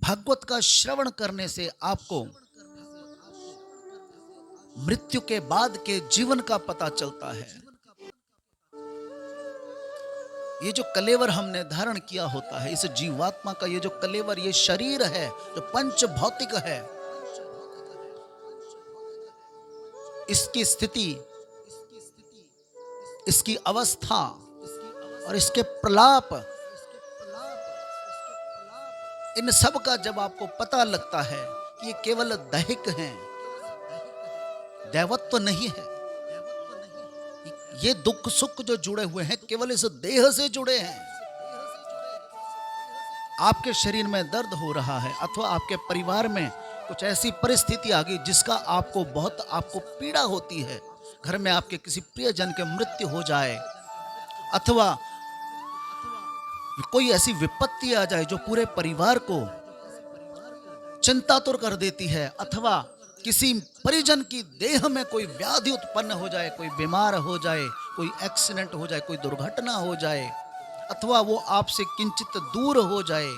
भागवत का श्रवण करने से आपको मृत्यु के बाद के जीवन का पता चलता है। ये जो कलेवर हमने धारण किया होता है, इस जीवात्मा का ये जो कलेवर, ये शरीर है जो पंच भौतिक है, इसकी स्थिति, इसकी अवस्था और इसके प्रलाप, इन सब का जब आपको पता लगता है कि ये केवल दैहिक हैं, दैवत्व नहीं है, ये दुख सुख जो जुड़े हुए हैं केवल इस देह से जुड़े हैं। आपके शरीर में दर्द हो रहा है अथवा आपके परिवार में कुछ ऐसी परिस्थिति आ गई जिसका आपको पीड़ा होती है, घर में आपके किसी प्रियजन के मृत्यु हो जाए अथवा कोई ऐसी विपत्ति आ जाए जो पूरे परिवार को चिंतातुर कर देती है, अथवा किसी परिजन की देह में कोई व्याधि उत्पन्न हो जाए, कोई बीमार हो जाए, कोई एक्सीडेंट हो जाए, कोई दुर्घटना हो जाए, अथवा वो आपसे किंचित दूर हो जाए,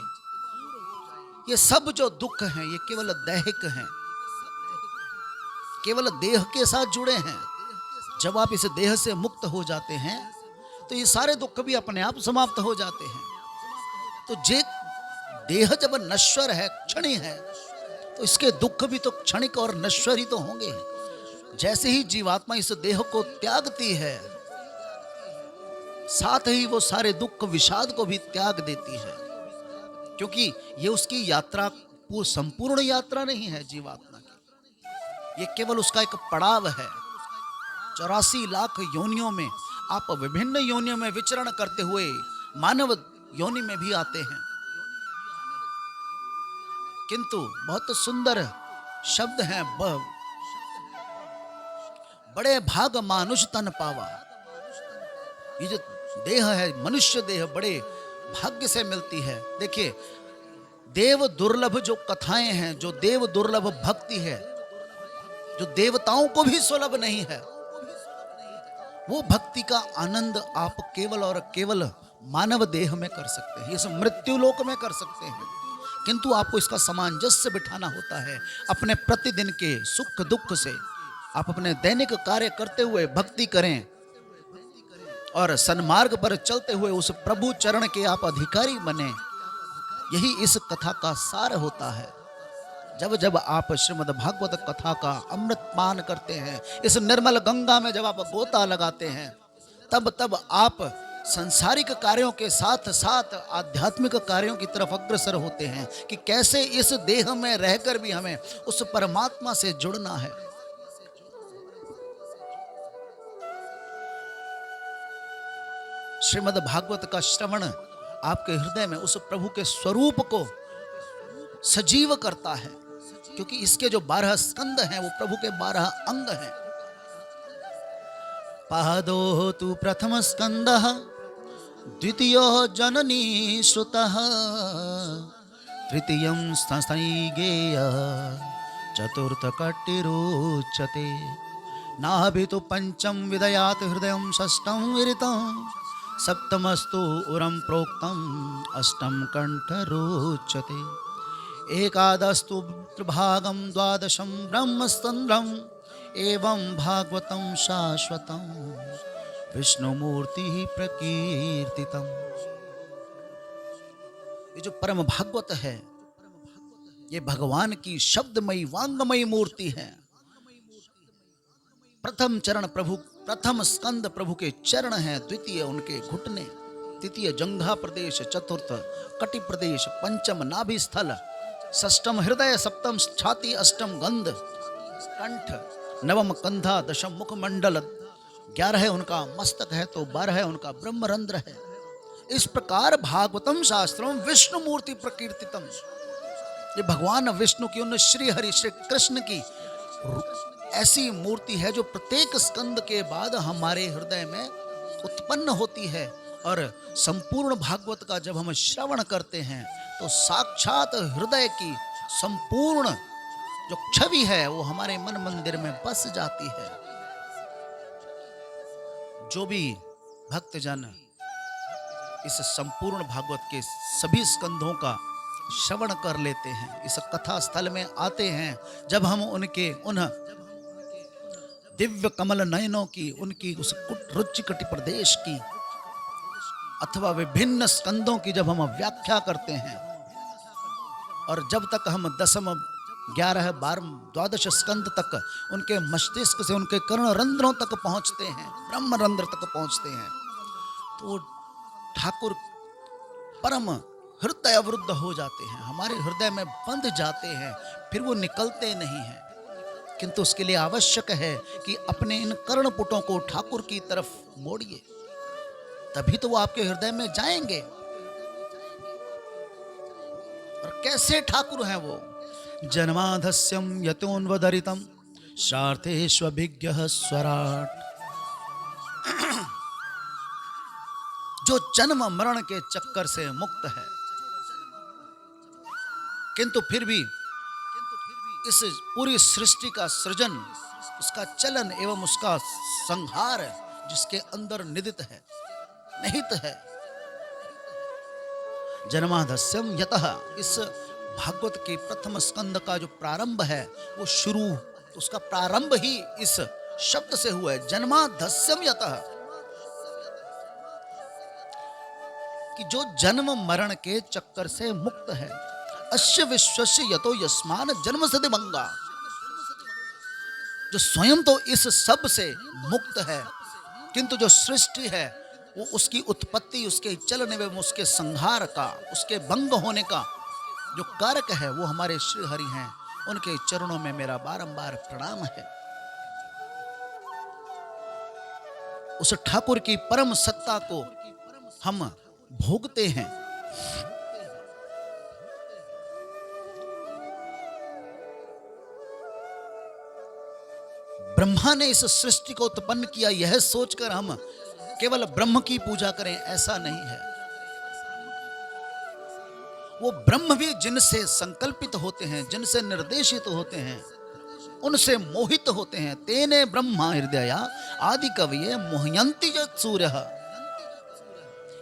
ये सब जो दुख हैं ये केवल दैहिक हैं, केवल देह के साथ जुड़े हैं। जब आप इस देह से मुक्त हो जाते हैं तो ये सारे दुख भी अपने आप समाप्त हो जाते हैं। तो जे देह जब नश्वर है, क्षणिक है, तो इसके दुख भी तो क्षणिक और नश्वर ही तो होंगे। जैसे ही जीवात्मा इस देह को त्यागती है, साथ ही वो सारे दुख विषाद को भी त्याग देती है, क्योंकि ये उसकी यात्रा संपूर्ण यात्रा नहीं है जीवात्मा की, ये केवल उसका एक पड़ाव है। 84 लाख योनियों में आप विभिन्न योनियों में विचरण करते हुए मानव योनि में भी आते हैं, किंतु बहुत सुंदर शब्द हैं, बड़े भाग मानुष तन पावा। ये जो देह है, मनुष्य देह, बड़े भाग्य से मिलती है। देखिए, देव दुर्लभ जो कथाएं हैं, जो देव दुर्लभ भक्ति है, जो देवताओं को भी सुलभ नहीं है, वो भक्ति का आनंद आप केवल और केवल मानव देह में कर सकते हैं, इस मृत्यु लोक में कर सकते हैं। किंतु आपको इसका सामंजस्य बिठाना होता है। अपने प्रतिदिन के सुख दुख से आप अपने दैनिक कार्य करते हुए भक्ति करें और सन्मार्ग पर चलते हुए उस प्रभु चरण के आप अधिकारी बने। यही इस कथा का सार होता है। जब जब आप श्रीमद् भागवत कथा का अमृत पान करते हैं, इस निर्मल गंगा में जब आप गोता लगाते हैं, तब तब आप सांसारिक कार्यों के साथ साथ आध्यात्मिक कार्यों की तरफ अग्रसर होते हैं कि कैसे इस देह में रहकर भी हमें उस परमात्मा से जुड़ना है। श्रीमद् भागवत का श्रवण आपके हृदय में उस प्रभु के स्वरूप को सजीव करता है, क्योंकि इसके जो 12 स्कंद हैं वो प्रभु के 12 अंग हैं। पादो तु प्रथम स्कंदः, द्वितीयो जननी श्रुतः, तृतीयं स्तनस्थैगेय, चतुर्थ कटिरोचते। नाभितु पंचम विदयात हृदयं, षष्ठं विरितं, सप्तमस्तु उरं प्रोक्तम्, अष्टम कंठरोचते। एकादस्तु भागं, द्वादशं ब्रह्मस्तंद्रम्, एवं भागवतं शाश्वतं, विष्णुमूर्ति प्रकीर्तितम्। ये जो परम भागवत है, ये भगवान की शब्दमयी वांगमयी मूर्ति है। प्रथम चरण प्रभु, प्रथम स्कंद प्रभु के चरण हैं, द्वितीय उनके घुटने, तृतीय जंघा प्रदेश, चतुर्थ कटि प्रदेश, पंचम नाभि स्थल, षष्टम हृदय, सप्तम छाती, अष्टम गंध कंठ, नवम कंधा, दशम मुखमंडल, 11 है उनका मस्तक है, तो 12 है उनका ब्रह्मरंध्र है। इस प्रकार भागवतम शास्त्रम विष्णु मूर्ति प्रकीर्तितम, ये भगवान विष्णु की, उन श्री हरि श्री कृष्ण की ऐसी मूर्ति है जो प्रत्येक स्कंद के बाद हमारे हृदय में उत्पन्न होती है। और संपूर्ण भागवत का जब हम श्रवण करते हैं तो साक्षात हृदय की संपूर्ण जो छवि है वो हमारे मन मंदिर में बस जाती है। जो भी भक्तजन इस संपूर्ण भागवत के सभी स्कंधों का श्रवण कर लेते हैं, इस कथा स्थल में आते हैं, जब हम उनके उन दिव्य कमल नयनों की, उनकी उस रुचि कटि प्रदेश की अथवा विभिन्न स्कंदों की जब हम व्याख्या करते हैं, और जब तक हम 10, 11, 12, 12 स्कंद तक उनके मस्तिष्क से उनके कर्ण रंध्रों तक पहुंचते हैं, ब्रह्म रंध्र तक पहुंचते हैं, तो ठाकुर परम हृदय अवरुद्ध हो जाते हैं, हमारे हृदय में बंध जाते हैं, फिर वो निकलते नहीं हैं। किंतु उसके लिए आवश्यक है कि अपने इन कर्णपुटों को ठाकुर की तरफ मोड़िए, तभी तो वो आपके हृदय में जाएंगे। और कैसे ठाकुर हैं वो? जन्माधस्यम यतोन्वदरितम शार्थेष्वभिज्ञः स्वराट। जो जन्म मरण के चक्कर से मुक्त है, किंतु फिर भी इस पूरी सृष्टि का सृजन, उसका चलन एवं उसका संहार जिसके अंदर निदित है, निहित है। जन्माधस्यम यतः, इस भागवत के प्रथम स्कंद का जो प्रारंभ है, वो शुरू, उसका प्रारंभ ही इस शब्द से हुआ है, जन्माधस्यम यतः, कि जो जन्म मरण के चक्कर से मुक्त है। अस्य विश्वस्य यतो यस्मान जन्म सदि भंगा, जो स्वयं तो इस सब से मुक्त है, किंतु जो सृष्टि है वो उसकी उत्पत्ति, उसके चलन एवं उसके संहार का, उसके भंग होने का जो कारक है, वो हमारे श्री हरि हैं। उनके चरणों में मेरा बारंबार प्रणाम है। उस ठाकुर की परम सत्ता को हम भोगते हैं। ब्रह्मा ने इस सृष्टि को उत्पन्न किया, यह सोचकर हम केवल ब्रह्म की पूजा करें, ऐसा नहीं है। वो ब्रह्म भी जिनसे संकल्पित होते हैं, जिनसे निर्देशित होते हैं, उनसे मोहित होते हैं। तेने ब्रह्मा हृदया आदि कवये मोहयंती यत् सूर्यः।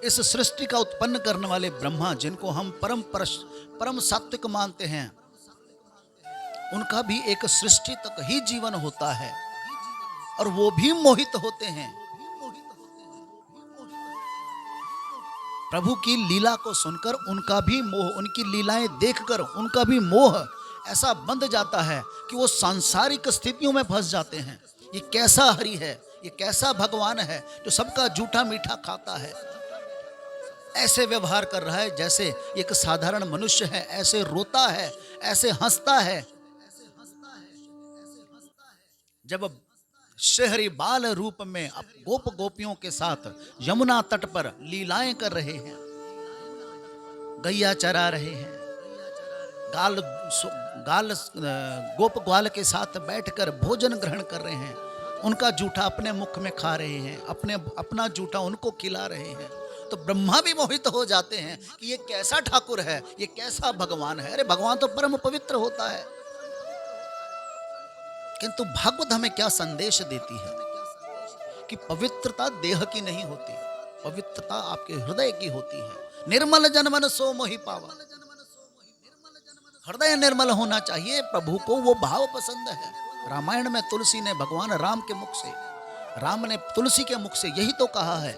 इस सृष्टि का उत्पन्न करने वाले ब्रह्मा, जिनको हम परम सात्विक मानते हैं, उनका भी एक सृष्टि तक ही जीवन होता है, और वो भी मोहित होते हैं। प्रभु की लीला को सुनकर उनका भी मोह, उनकी लीलाएं देखकर उनका भी मोह ऐसा बंध जाता है कि वो सांसारिक स्थितियों में फंस जाते हैं। ये कैसा हरि है, ये कैसा भगवान है जो सबका जूठा मीठा खाता है, ऐसे व्यवहार कर रहा है जैसे एक साधारण मनुष्य है, ऐसे रोता है, ऐसे हंसता है। जब शहरी बाल रूप में गोप गोपियों के साथ यमुना तट पर लीलाएं कर रहे हैं, गैया चरा रहे हैं, गाल गोप ग्वाल के साथ बैठकर भोजन ग्रहण कर रहे हैं, उनका जूठा अपने मुख में खा रहे हैं, अपना जूठा उनको खिला रहे हैं, तो ब्रह्मा भी मोहित हो जाते हैं कि ये कैसा ठाकुर है, ये कैसा भगवान है। अरे भगवान तो परम पवित्र होता है। किंतु भागवत हमें क्या संदेश देती है कि पवित्रता देह की नहीं होती, पवित्रता आपके हृदय की होती है। निर्मल जन मन सो मोहि पावा, हृदय निर्मल होना चाहिए। प्रभु को वो भाव पसंद है। रामायण में तुलसी ने भगवान राम के मुख से, राम ने तुलसी के मुख से यही तो कहा है,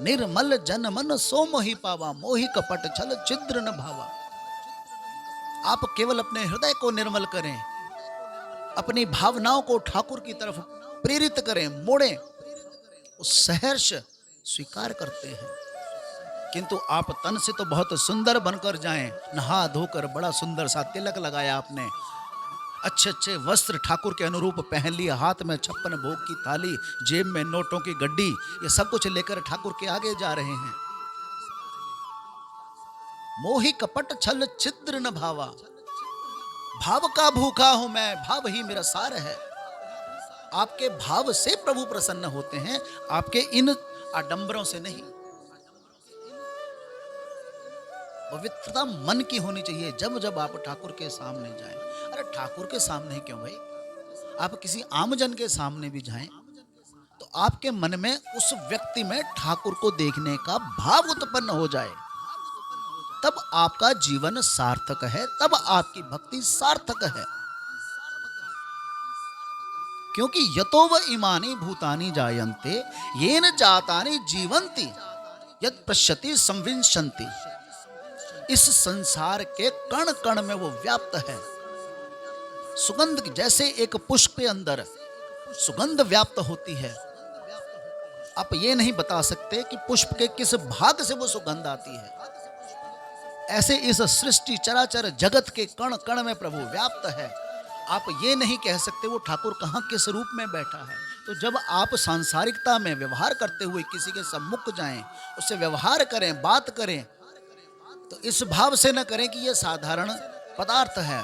निर्मल जन मन सो मोहि पावा, मोहि कपट छल छिद्र न भावा। आप केवल अपने हृदय को निर्मल करें, अपनी भावनाओं को ठाकुर की तरफ प्रेरित करें, मोड़ें, उस सहर्ष स्वीकार करते हैं। किंतु आप तन से तो बहुत सुंदर बनकर जाएं, नहा धोकर बड़ा सुंदर सा तिलक लगाया आपने, अच्छे अच्छे वस्त्र ठाकुर के अनुरूप पहन लिए, हाथ में 56 भोग की थाली, जेब में नोटों की गड्डी, ये सब कुछ लेकर ठाकुर के आगे जा रहे हैं। मोहि कपट छल छिद्र न भावा, भाव का भूखा हूं मैं, भाव ही मेरा सार है। आपके भाव से प्रभु प्रसन्न होते हैं, आपके इन आडंबरों से नहीं। पवित्रता मन की होनी चाहिए जब जब आप ठाकुर के सामने जाएं। अरे ठाकुर के सामने क्यों भाई, आप किसी आमजन के सामने भी जाएं तो आपके मन में उस व्यक्ति में ठाकुर को देखने का भाव उत्पन्न हो जाए, तब आपका जीवन सार्थक है, तब आपकी भक्ति सार्थक है। क्योंकि यतो व इमानि भूतानि जायन्ते येन जातानि जीवन्ति यद पश्यति संविंशन्ति। इस संसार के कण कण में वो व्याप्त है। सुगंध जैसे एक पुष्प के अंदर सुगंध व्याप्त होती है, आप ये नहीं बता सकते कि पुष्प के किस भाग से वो सुगंध आती है। ऐसे इस सृष्टि चराचर जगत के कण कण में प्रभु व्याप्त है। आप ये नहीं कह सकते वो ठाकुर कहाँ किस रूप में बैठा है। तो जब आप सांसारिकता में व्यवहार करते हुए किसी के सम्मुख जाएं, उससे व्यवहार करें, बात करें, तो इस भाव से न करें कि ये साधारण पदार्थ है।